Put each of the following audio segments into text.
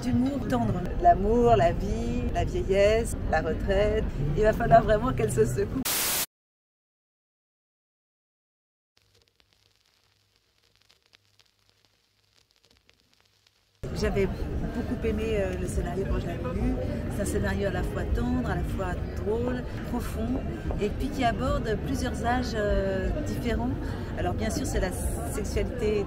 d'humour tendre. L'amour, la vie, la vieillesse, la retraite. Il va falloir vraiment qu'elle se secoue. J'avais beaucoup aimé le scénario quand je l'avais lu. C'est un scénario à la fois tendre, à la fois drôle, profond, et puis qui aborde plusieurs âges différents. Alors bien sûr, c'est la sexualité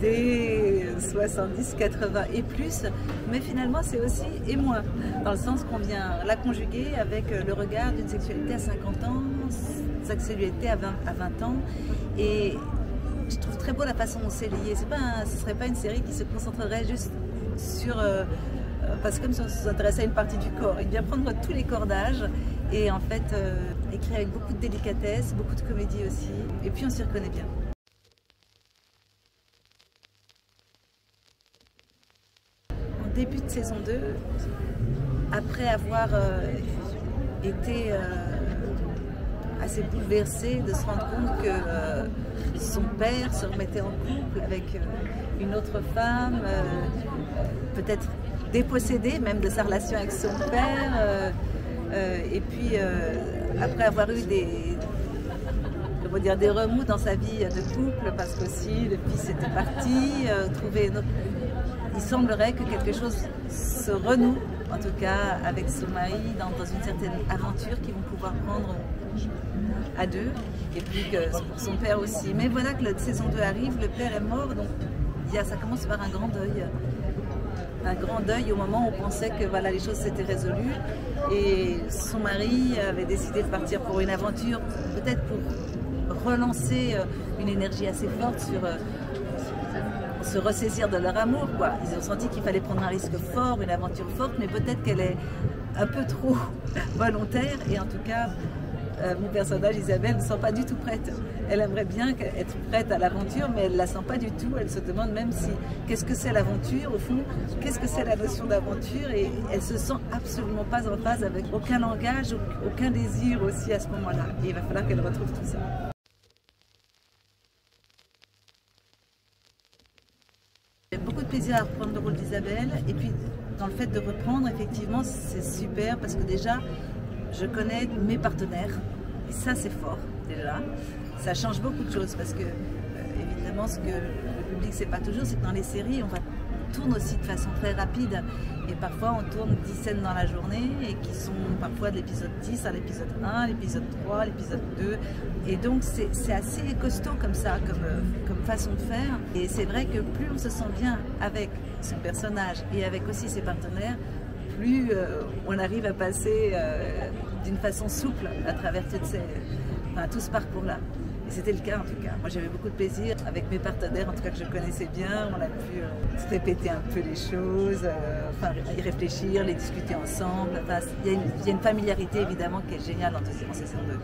des 70, 80 et plus, mais finalement c'est aussi et moins, dans le sens qu'on vient la conjuguer avec le regard d'une sexualité à 50 ans, sexualité à 20 ans, et je trouve très beau la façon dont c'est lié. Ce ne serait pas une série qui se concentrerait juste sur... parce que comme si on s'intéressait à une partie du corps. Il vient prendre tous les corps d'âge et en fait écrit avec beaucoup de délicatesse, beaucoup de comédie aussi. Et puis on s'y reconnaît bien. En début de saison 2, après avoir été assez bouleversée de se rendre compte que son père se remettait en couple avec une autre femme, peut-être dépossédée même de sa relation avec son père, et puis après avoir eu des remous dans sa vie de couple, parce qu'aussi le fils était parti, il semblerait que quelque chose se renoue, en tout cas avec son mari, dans une certaine aventure qu'ils vont pouvoir prendre à deux, et puis que pour son père aussi. Mais voilà que la saison 2 arrive, le père est mort, donc ça commence par un grand deuil. Un grand deuil au moment où on pensait que voilà, les choses s'étaient résolues, et son mari avait décidé de partir pour une aventure, peut-être pour relancer une énergie assez forte sur se ressaisir de leur amour, quoi. Ils ont senti qu'il fallait prendre un risque fort, une aventure forte, mais peut-être qu'elle est un peu trop volontaire, et en tout cas mon personnage Isabelle ne sent pas du tout prête. Elle aimerait bien être prête à l'aventure, mais elle ne la sent pas du tout. Elle se demande même qu'est-ce que c'est l'aventure, au fond, qu'est-ce que c'est la notion d'aventure, et elle se sent absolument pas en phase avec aucun langage, aucun désir aussi à ce moment-là. Et il va falloir qu'elle retrouve tout ça. J'ai beaucoup de plaisir à reprendre le rôle d'Isabelle, et puis dans le fait de reprendre, effectivement, c'est super parce que déjà, je connais mes partenaires, et ça c'est fort déjà. Ça change beaucoup de choses parce que évidemment ce que le public ne sait pas toujours, c'est que dans les séries on tourne aussi de façon très rapide, et parfois on tourne 10 scènes dans la journée, et qui sont parfois de l'épisode 10 à l'épisode 1, l'épisode 3, l'épisode 2, et donc c'est assez costaud comme ça, comme façon de faire. Et c'est vrai que plus on se sent bien avec son personnage et avec aussi ses partenaires, plus on arrive à passer d'une façon souple à travers tout ce parcours-là. Et c'était le cas en tout cas. Moi j'avais beaucoup de plaisir avec mes partenaires, en tout cas que je connaissais bien. On a pu se répéter un peu les choses, y réfléchir, les discuter ensemble. Il y a une familiarité évidemment qui est géniale en saison 2.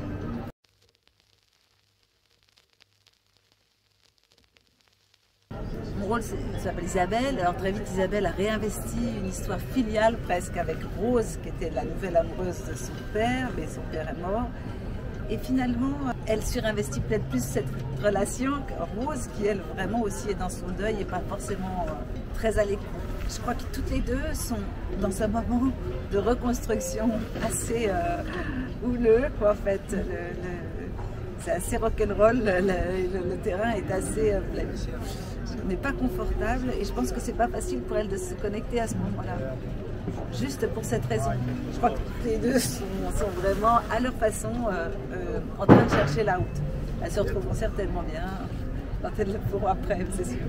Mon rôle s'appelle Isabelle. Alors très vite Isabelle a réinvesti une histoire filiale presque avec Rose, qui était la nouvelle amoureuse de son père, mais son père est mort. Et finalement, elle surinvestit peut-être plus cette relation que Rose, qui elle vraiment aussi est dans son deuil et pas forcément très à l'écoute. Je crois que toutes les deux sont dans un moment de reconstruction assez houleux, quoi, en fait. C'est assez rock'n'roll, le terrain est assez... n'est pas confortable, et je pense que c'est pas facile pour elle de se connecter à ce moment-là. Juste pour cette raison. Je crois que toutes les deux sont vraiment à leur façon en train de chercher la route. Elles se retrouveront certainement bien quand elles le feront après, c'est sûr.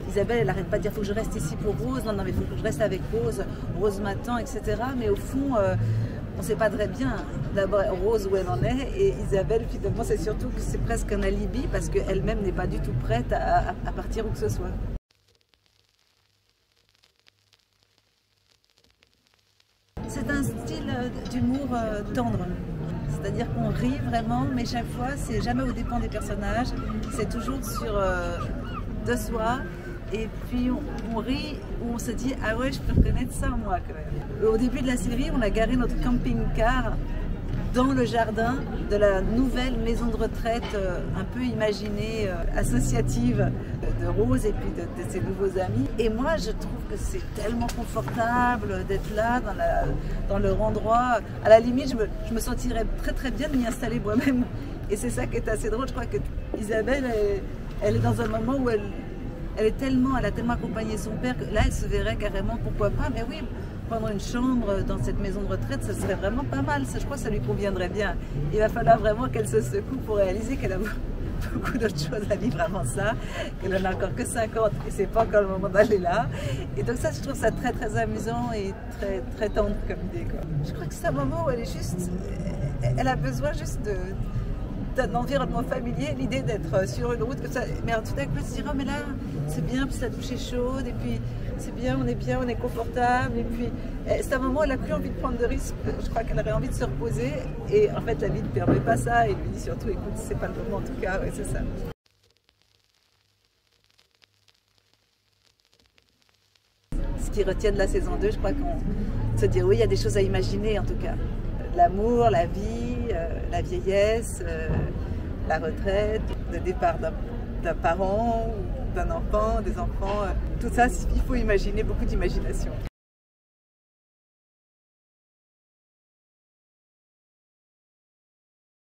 Isabelle, elle n'arrête pas de dire « faut que je reste ici pour Rose », non, mais il faut que je reste avec Rose, Rose m'attend, etc. Mais au fond, on ne sait pas très bien d'abord Rose où elle en est, et Isabelle, finalement, c'est surtout que c'est presque un alibi parce qu'elle-même n'est pas du tout prête à partir où que ce soit. C'est un style d'humour tendre, c'est-à-dire qu'on rit vraiment, mais chaque fois, c'est jamais au dépens des personnages, c'est toujours de soi, et puis on rit, où on se dit « ah ouais, je peux reconnaître ça moi quand même ». Au début de la série, on a garé notre camping-car dans le jardin de la nouvelle maison de retraite un peu imaginée, associative de Rose et puis de ses nouveaux amis. Et moi, je trouve que c'est tellement confortable d'être là, dans leur endroit. À la limite, je me sentirais très très bien de m'y installer moi-même. Et c'est ça qui est assez drôle. Je crois que Isabelle, elle est dans un moment où elle a tellement accompagné son père que là, elle se verrait carrément, pourquoi pas, mais oui, prendre une chambre dans cette maison de retraite, ça serait vraiment pas mal. Ça, je crois que ça lui conviendrait bien. Il va falloir vraiment qu'elle se secoue pour réaliser qu'elle a beaucoup d'autres choses à vivre avant ça, qu'elle en a encore que 50 et c'est pas encore le moment d'aller là. Et donc ça, je trouve ça très très amusant et très très tendre comme idée, quoi. Je crois que c'est un moment où elle a besoin juste d'un environnement familier, l'idée d'être sur une route, mais tout à coup elle se dit oh mais là c'est bien, puis la douche est chaude, et puis c'est bien, on est confortable, et puis c'est un moment où elle n'a plus envie de prendre de risques, je crois qu'elle aurait envie de se reposer, et en fait la vie ne permet pas ça, et lui dit surtout écoute c'est pas le moment en tout cas, ouais c'est ça. Ce qui retient de la saison 2, je crois qu'on se dit oui, il y a des choses à imaginer en tout cas. L'amour, la vie, la vieillesse, la retraite, le départ d'un parent, d'un enfant, des enfants, tout ça, il faut imaginer, beaucoup d'imagination.